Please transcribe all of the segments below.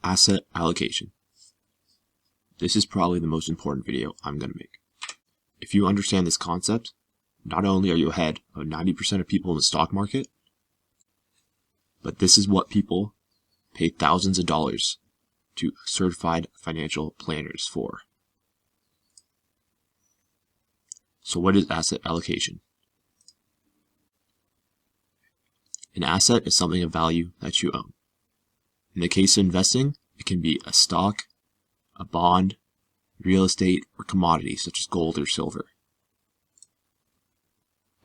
Asset allocation. This is probably the most important video I'm going to make. If you understand this concept, not only are you ahead of 90% of people in the stock market, but this is what people pay thousands of dollars to certified financial planners for. So what is asset allocation? An asset is something of value that you own. In the case of investing, it can be a stock, a bond, real estate, or commodities such as gold or silver.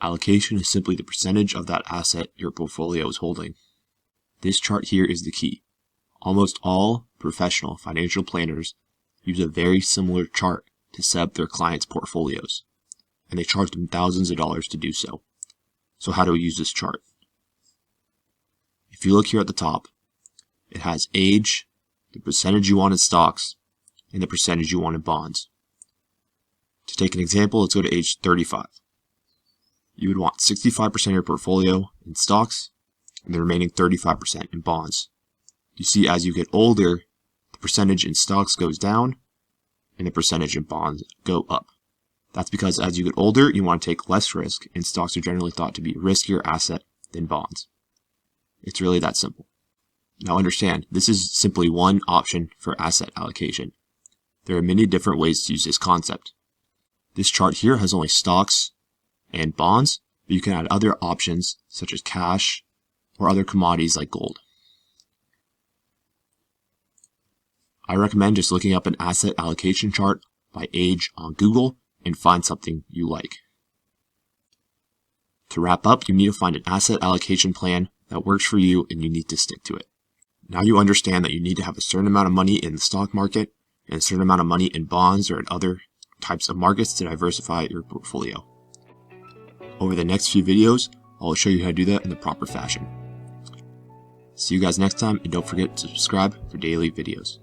Allocation is simply the percentage of that asset your portfolio is holding. This chart here is the key. Almost all professional financial planners use a very similar chart to set up their clients' portfolios, and they charge them thousands of dollars to do so. So how do we use this chart? If you look here at the top, it has age, the percentage you want in stocks, and the percentage you want in bonds. To take an example, let's go to age 35. You would want 65% of your portfolio in stocks and the remaining 35% in bonds. You see, as you get older, the percentage in stocks goes down and the percentage in bonds go up. That's because as you get older, you want to take less risk, and stocks are generally thought to be a riskier asset than bonds. It's really that simple. Now understand, this is simply one option for asset allocation. There are many different ways to use this concept. This chart here has only stocks and bonds, but you can add other options such as cash or other commodities like gold. I recommend just looking up an asset allocation chart by age on Google and find something you like. To wrap up, you need to find an asset allocation plan that works for you, and you need to stick to it. Now you understand that you need to have a certain amount of money in the stock market and a certain amount of money in bonds or in other types of markets to diversify your portfolio. Over the next few videos, I'll show you how to do that in the proper fashion. See you guys next time, and don't forget to subscribe for daily videos.